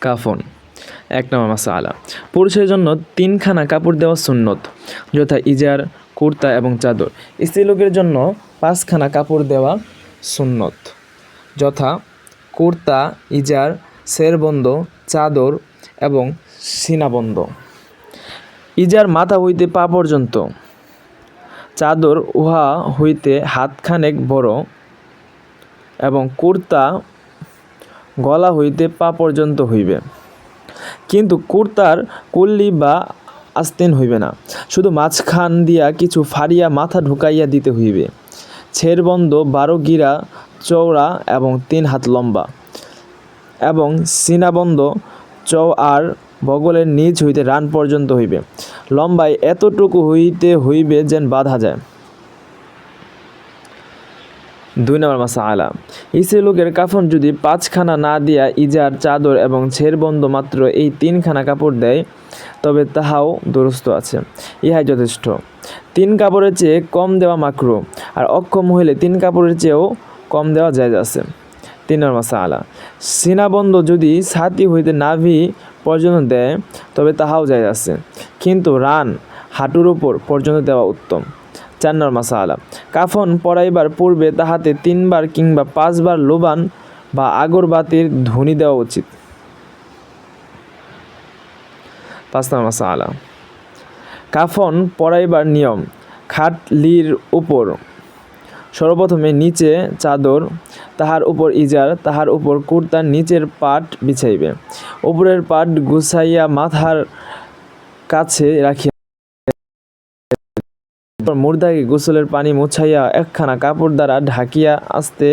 কাফন। 1 নম্বর মাসআলা, পুরুষের জন্য 3খানা কাপড় দেওয়া সুন্নত, যথা ইজার, কুর্তা এবং চাদর। স্ত্রীলোকের জন্য 5খানা কাপড় দেওয়া সুন্নত, যথা কুর্তা, ইজার, সেরবন্দ, চাদর এবং সিনাবন্দ। ইজার মাথা হইতে পা পর্যন্ত, চাদর উহা হইতে হাতখানেক বড় এবং কুর্তা গলা হইতে পা পর্যন্ত হইবে, কিন্তু কুর্তার কল্লি বা আস্তিন হইবে না, শুধু মাঝখান দিয়া কিছু ফাড়িয়া মাথা ঢুকাইয়া দিতে হইবে। ছেরবন্দ 12 গিরা চওড়া এবং 3 হাত লম্বা, এবং সিনাবন্দ আর বগলের নিচ হইতে রান পর্যন্ত হইবে, লম্বায় এতটুকু হইতে হইবে যেন বাঁধা যায়। 2 নম্বর মাসআলা, স্ত্রীলোকের কাফন যদি 5খানা না দিয়া ইজার, চাদর এবং ছেরবন্দ মাত্র এই 3খানা কাপড় দেয়, তবে তাহাও দুরূহ আছে, ইহাই যথেষ্ট। 3 কাপড়ের চেয়ে কম দেওয়া মাকরুহ, আর অক্ষম হইলে 3 কাপড়ের চেয়েও কম দেওয়া জায়েজ আছে। 3 নম্বর মাসআলা, সিনাবন্দ যদি ছাতি হইতে নাভি পর্যন্ত দেয়, তবে তাহাও জায়েজ আছে, কিন্তু রান হাঁটুর উপর পর্যন্ত দেওয়া উত্তম। 4 নম্বর মাসআলা, কাফন পরাইবার পূর্বে তাহাতে 3 বার কিংবা 5 বার লোবান বা আগরবাতির ধূনি দেওয়া উচিত। 5 নম্বর মাসআলা, কাফন পরাইবার নিয়ম। খাটলির উপর সর্বপ্রথমে নিচে চাদর, তাহার উপর ইজার, তাহার উপর কুর্তার নিচের পাট বিছাইবে, উপরের পাট গুছাইয়া মাথার কাছে রাখিয়া মুর্দাকে গোসলের পানি মুছাইয়া 1খানা কাপড় দ্বারা ঢাকিয়া আস্তে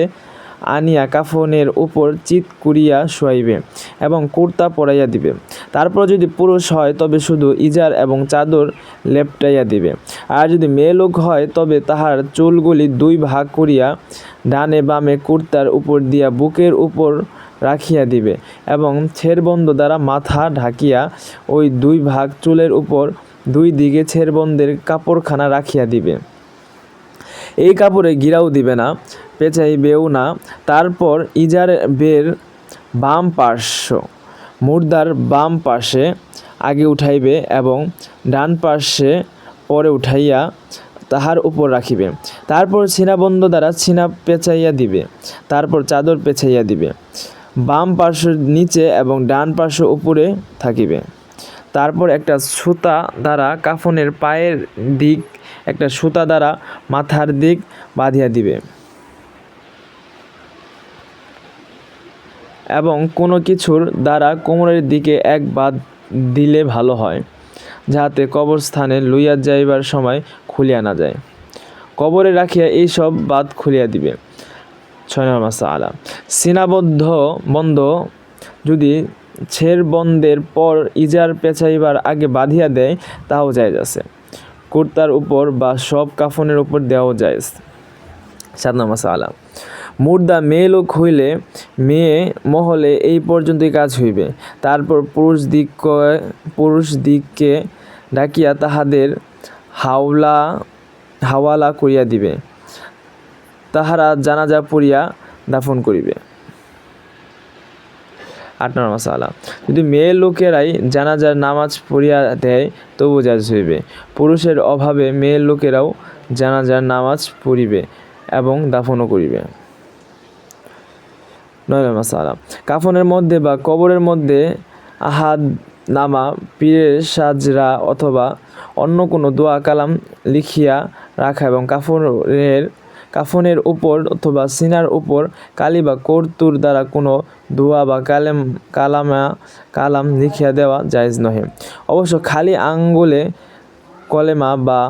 আনিয়া কাফনের উপর চিত করিয়া শুয়াইবে এবং কুর্তা পরাইয়া দিবে। তারপর যদি পুরুষ হয় তবে শুধু ইজার এবং চাদর লেপটাইয়া দিবে, আর যদি মেয়ে লোক হয় তবে তাহার চুলগুলি 2 ভাগ করিয়া ডানে বামে কুর্তার উপর দিয়া বুকের উপর রাখিয়া দিবে এবং ছেরবন্দ দ্বারা মাথা ঢাকিয়া ওই 2 ভাগ চুলের উপর 2 দিকে ছেরবন্দের কাপড়খানা রাখিয়া দিবে। এই কাপড়ে গিরাও দিবে না, পেঁচাইবেও না। তারপর ইজার বের বাম পার্শ্ব মুর্দার বাম পাশে আগে উঠাইবে এবং ডান পার্শ্বে পরে উঠাইয়া তাহার উপর রাখিবে। তারপর ছিনাবন্ধ দ্বারা ছিনা পেঁচাইয়া দিবে, তারপর চাদর পেঁচাইয়া দিবে। বাম পার্শ্ব নিচে এবং ডান পার্শ্ব উপরে থাকিবে। তারপর একটা সুতা দ্বারা কাফনের পায়ের দিক, একটা সুতা দ্বারা মাথার দিক বাঁধিয়া দিবে এবং কোনো কিছুর দ্বারা কোমরের দিকে এক বাঁধ দিলে ভালো হয়, যাহাতে কবরস্থানে লইয়া যাইবার সময় খুলিয়া না যায়। কবরে রাখিয়া এই সব বাঁধ খুলিয়া দিবে। 6 নম্বর মাসআলা, সিনাবন্ধ যদি ছেরবন্দের পর ইজার পেঁচাইবার আগে বাঁধিয়া দেয়, তাহাও জায়েজ আছে। কুর্তার উপর বা সব কাফনের উপর দেওয়াও জায়েজ। 7 নম্বর মাসআলা, মুর্দা মেয়ে লোক হইলে মেয়ে মহলে এই পর্যন্তই কাজ হইবে। তারপর পুরুষ দিককে ডাকিয়া তাহাদের হাওয়ালা করিয়া দিবে, তাহারা জানাজা পড়িয়া দাফন করিবে। 8 নম্বর মাসআলা, যদি মেয়ে লোকেরাই জানাজার নামাজ পড়িয়া দেয় তবু জায়েজ হইবে। পুরুষের অভাবে মেয়ে লোকেরাও জানাজার নামাজ পড়িবে এবং দাফনও করিবে। 9 নম্বর মাসআলা, কাফনের মধ্যে বা কবরের মধ্যে আহাদ নামা, পীরের সাজরা অথবা অন্য কোনো দোয়া কালাম লিখিয়া রাখা এবং কাফনের উপর অথবা সিনার উপর কালি বা কর্তুর দ্বারা কোনো দোয়া বা কালাম লিখিয়া দেওয়া জায়েজ নহে। অবশ্য খালি আঙ্গুলে কলেমা বা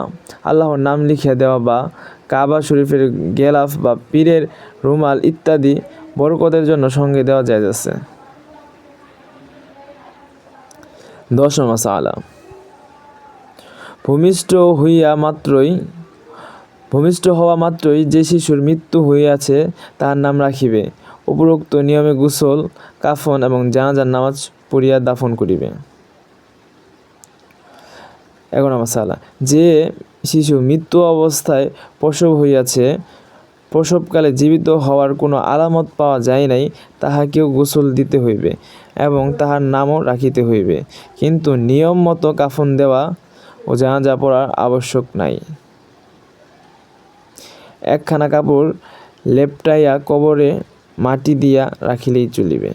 আল্লাহর নাম লিখিয়া দেওয়া বা কাবা শরীফের গেলাফ বা পীরের রুমাল ইত্যাদি বরকতের জন্য সঙ্গে দেওয়া জায়েজ আছে। 10 নম্বর মাসআলা, ভূমিষ্ঠ হওয়া মাত্রই যে শিশুর মৃত্যু হইয়াছে তাহার নাম রাখিবে। উপরোক্ত নিয়মে গোসল, কাফন এবং জানাজার নামাজ পড়িয়া দাফন করিবে। 11 নম্বর মাসআলা, যে শিশু মৃত্যু অবস্থায় প্রসব হইয়াছে, প্রসবকালে জীবিত হওয়ার কোনো আলামত পাওয়া যায় নাই, তাহাকেও গোসল দিতে হইবে এবং তাহার নামও রাখিতে হইবে, কিন্তু নিয়ম মতো কাফন দেওয়া ও জানাজা পড়ার আবশ্যক নাই। একখানা কাপড় লেপটাইয়া কবরে মাটি দিয়া রাখিলেই চলিবে।